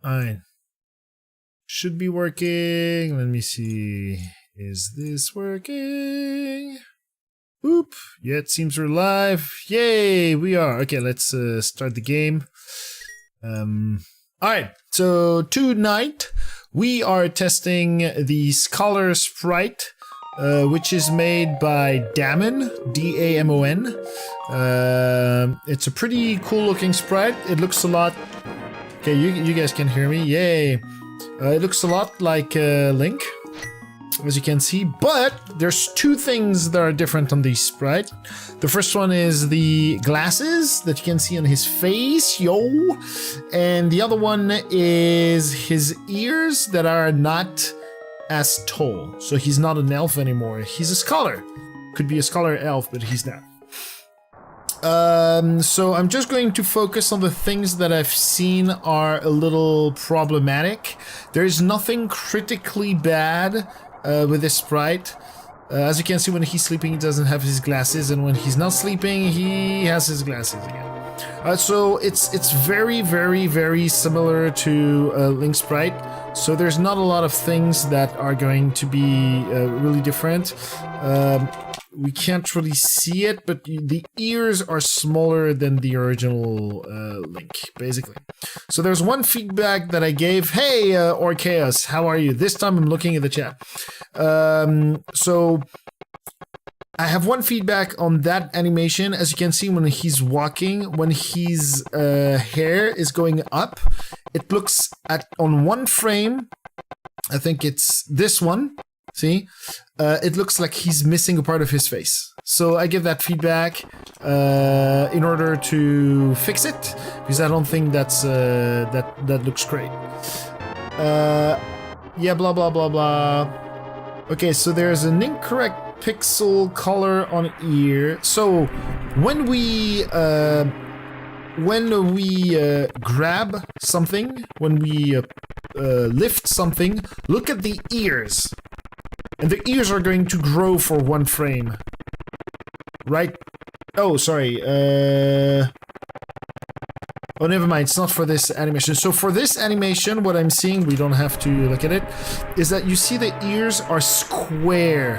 Alright. Should be working. Let me see. Is this working? Oop. Yeah, it seems we're live. Yay, we are. Okay, let's start the game. Alright, so tonight we are testing the Scholar Sprite, which is made by Damon, D-A-M-O-N. It's a pretty cool looking sprite. It looks a lot... Okay, you guys can hear me. Yay. It looks a lot like Link, as you can see, but there's two things that are different on the sprite. The first one is the glasses that you can see on his face, yo, and the other one is his ears that are not as tall. So he's not an elf anymore. He's a scholar. Could be a scholar elf, but he's not. So I'm just going to focus on the things that I've seen are a little problematic. There's nothing critically bad with this sprite. As you can see, when he's sleeping, he doesn't have his glasses, and when he's not sleeping, he has his glasses again. So it's very, very, very similar to Link sprite. So there's not a lot of things that are going to be really different. We can't really see it, but the ears are smaller than the original Link, basically. So there's one feedback that I gave. Hey, Orchaos, how are you? This time I'm looking at the chat. So I have one feedback on that animation. As you can see, when he's walking, when his hair is going up, it looks on one frame, I think it's this one, see? It looks like he's missing a part of his face. So I give that feedback in order to fix it, because I don't think that's that looks great. Yeah, blah blah blah blah. Okay, so there's an incorrect pixel color on ear. So when we grab something, when we lift something, look at the ears. And the ears are going to grow for one frame. Right? Oh, sorry. Oh, never mind. It's not for this animation. So for this animation, what I'm seeing, we don't have to look at it, is that you see the ears are square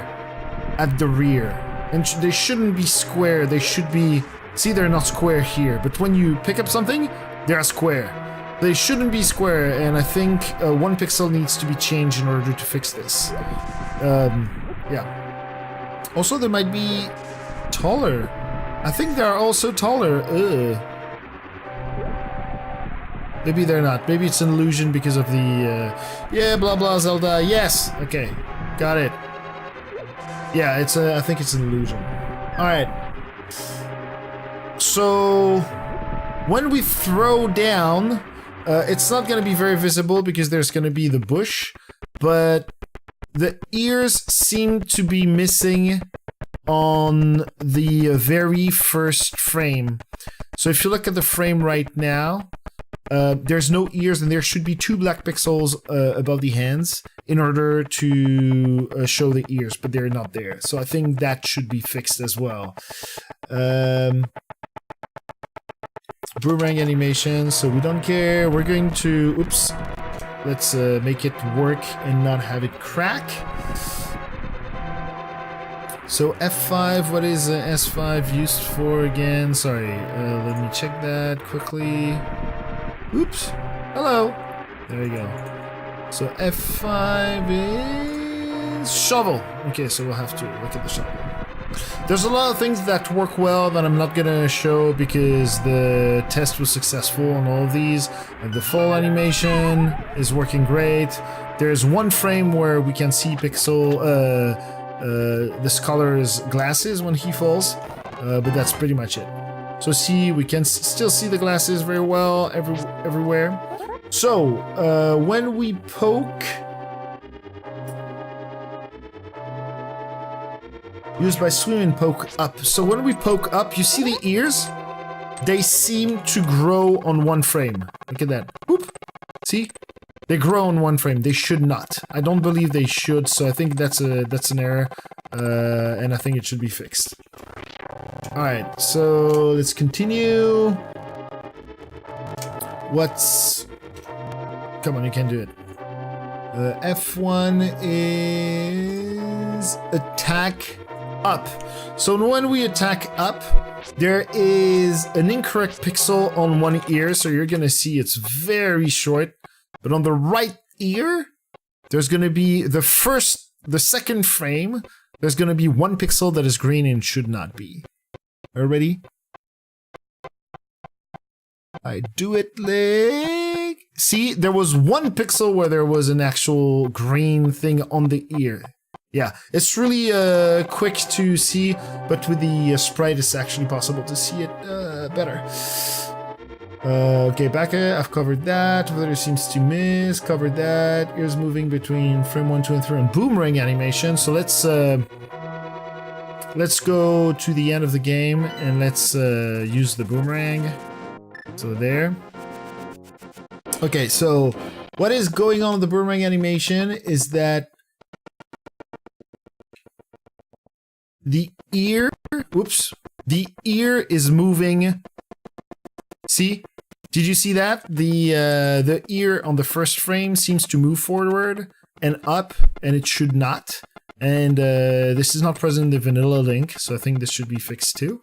at the rear. And they shouldn't be square. They should be... See, they're not square here. But when you pick up something, they're square. They shouldn't be square, and I think 1 pixel needs to be changed in order to fix this. Yeah. Also, they might be taller. I think they are also taller. Maybe they're not. Maybe it's an illusion because of the... Yeah, blah blah Zelda. Yes! Okay. Got it. Yeah, it's I think it's an illusion. Alright. So... When we throw down... it's not going to be very visible because there's going to be the bush, but the ears seem to be missing on the very first frame. So if you look at the frame right now, there's no ears, and there should be 2 black pixels above the hands in order to show the ears, but they're not there. So I think that should be fixed as well. Boomerang animation, so we don't care. We're going to... Oops. Let's make it work and not have it crack. So F5, what is S5 used for again? Sorry, let me check that quickly. Oops. Hello. There we go. So F5 is... shovel. Okay, so we'll have to look at the shovel. There's a lot of things that work well that I'm not gonna show because the test was successful on all of these. Like the fall animation is working great. There's one frame where we can see pixel, the scholar's glasses when he falls, but that's pretty much it. So see, we can still see the glasses very well everywhere. So, when we poke... Used by swim and poke up. So when we poke up, you see the ears? They seem to grow on one frame. Look at that. Whoop. See? They grow on one frame. They should not. I don't believe they should, so I think that's an error. And I think it should be fixed. Alright, so let's continue. What's Come on, you can do it. F1 is attack up. So when we attack up, there is an incorrect pixel on one ear, so you're gonna see it's very short. But on the right ear, there's gonna be the second frame, there's gonna be one pixel that is green and should not be. Are you ready? I do it like... See, there was one pixel where there was an actual green thing on the ear. Yeah, it's really quick to see, but with the sprite it's actually possible to see it better. Okay, back I've covered that. Weather seems to miss, covered that. Ears moving between frame 1, 2, and 3 on boomerang animation. So let's go to the end of the game and let's use the boomerang. So there. Okay, so what is going on with the boomerang animation is that the ear is moving. See? Did you see that? The ear on the first frame seems to move forward and up, and it should not. And this is not present in the vanilla link, so I think this should be fixed too.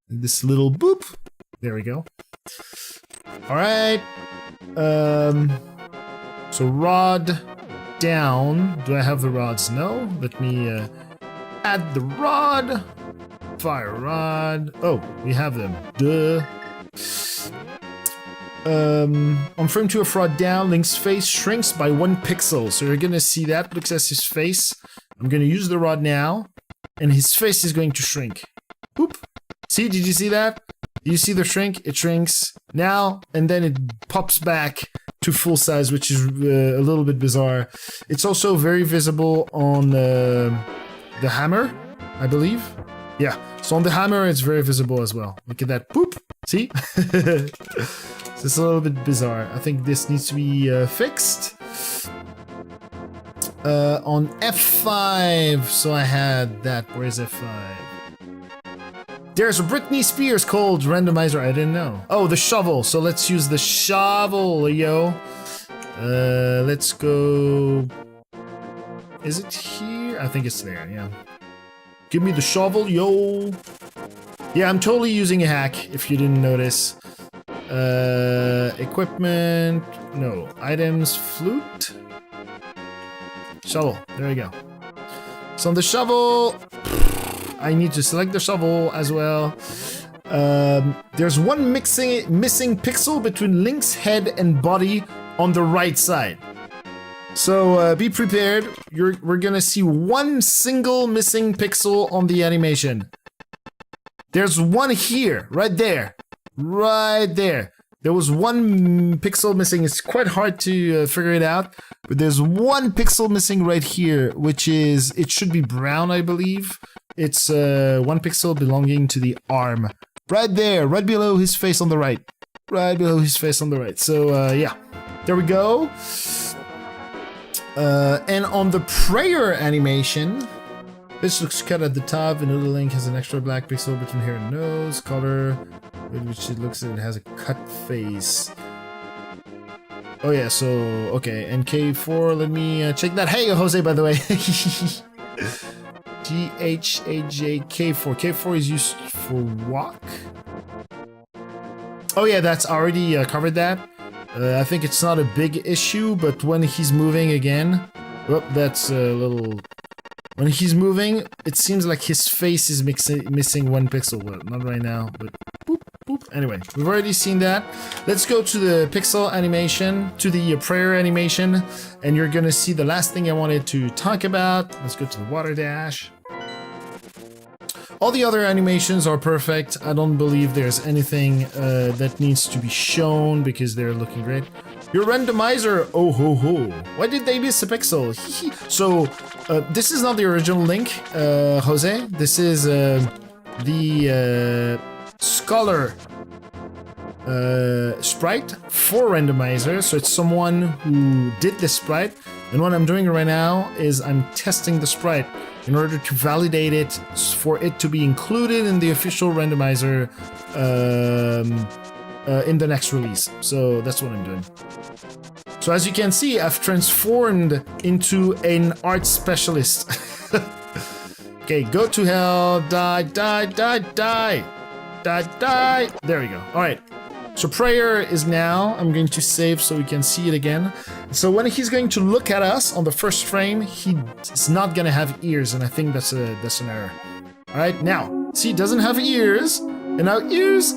This little boop. There we go. Alright. So rod down. Do I have the rods? No. Let me add the rod. Fire rod. Oh, we have them. Duh. On frame 2 of rod down, Link's face shrinks by 1 pixel. So you're gonna see that. Looks at his face. I'm gonna use the rod now, and his face is going to shrink. Boop. See, did you see that? You see the shrink? It shrinks now, and then it pops back to full size, which is a little bit bizarre. It's also very visible on the hammer, I believe. Yeah, so on the hammer, it's very visible as well. Look at that. Boop. See? So it's a little bit bizarre. I think this needs to be fixed. On F5, so I had that. Where's F5? There's a Britney Spears called Randomizer. I didn't know. Oh, the shovel. So let's use the shovel, yo. Let's go. Is it here? I think it's there. Yeah. Give me the shovel, yo. Yeah, I'm totally using a hack. If you didn't notice. Equipment. No. Items. Flute. Shovel. There we go. So on the shovel. I need to select the shovel as well. There's one missing pixel between Link's head and body on the right side. So be prepared. We're gonna see one single missing pixel on the animation. There's one here, right there. Right there. There was one pixel missing. It's quite hard to figure it out. But there's one pixel missing right here, which is... It should be brown, I believe. It's 1 pixel belonging to the arm. Right there, right below his face on the right. Right below his face on the right. So, yeah. There we go. And on the prayer animation, this looks cut at the top. Vanilla Link has an extra black pixel between hair and nose. Color, which it looks like it has a cut face. Oh yeah, so, okay. And K4, let me check that. Hey, Jose, by the way. GHAJK4. K4 is used for walk. Oh yeah, that's already covered that. I think it's not a big issue, but when he's moving again... Oh, that's a little... When he's moving, it seems like his face is missing 1 pixel. Well, not right now, but boop, boop. Anyway, we've already seen that. Let's go to the pixel animation, to the prayer animation, and you're gonna see the last thing I wanted to talk about. Let's go to the water dash. All the other animations are perfect. I don't believe there's anything that needs to be shown because they're looking great. Your randomizer, oh ho ho. Why did they miss a pixel? So, this is not the original Link, Jose. This is the Scholar sprite for Randomizer. So it's someone who did the sprite. And what I'm doing right now is I'm testing the sprite in order to validate it for it to be included in the official Randomizer in the next release. So that's what I'm doing. So as you can see, I've transformed into an art specialist. Okay, go to hell, die, die, die, die, die, die. There we go. All right. So prayer is now, I'm going to save so we can see it again. So when he's going to look at us on the first frame, he's not gonna have ears, and I think that's an error. All right, now, see, it doesn't have ears, and now ears.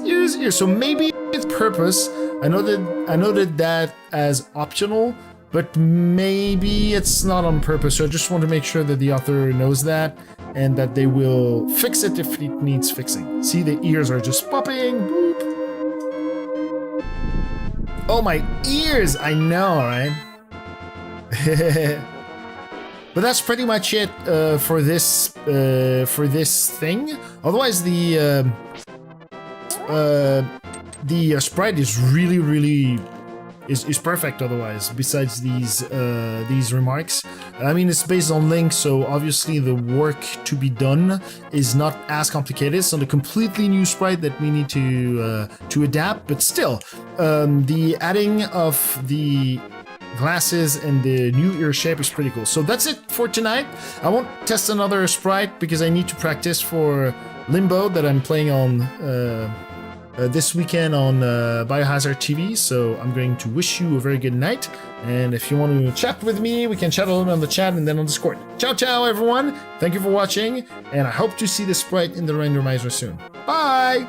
So maybe it's purpose. I noted that as optional, but maybe it's not on purpose. So I just want to make sure that the author knows that, and that they will fix it if it needs fixing. See, the ears are just popping. Boop. Oh, my ears! I know, right? But that's pretty much it for this thing. Otherwise, the sprite is really is perfect. Otherwise, besides these remarks, I mean, it's based on Link, so obviously the work to be done is not as complicated. It's not a completely new sprite that we need to adapt, but still, the adding of the glasses and the new ear shape is pretty cool. So that's it for tonight. I won't test another sprite because I need to practice for Limbo that I'm playing on this weekend on Biohazard TV. So I'm going to wish you a very good night. And if you want to chat with me, we can chat a little bit on the chat and then on Discord. Ciao, ciao, everyone. Thank you for watching. And I hope to see the sprite in the randomizer soon. Bye.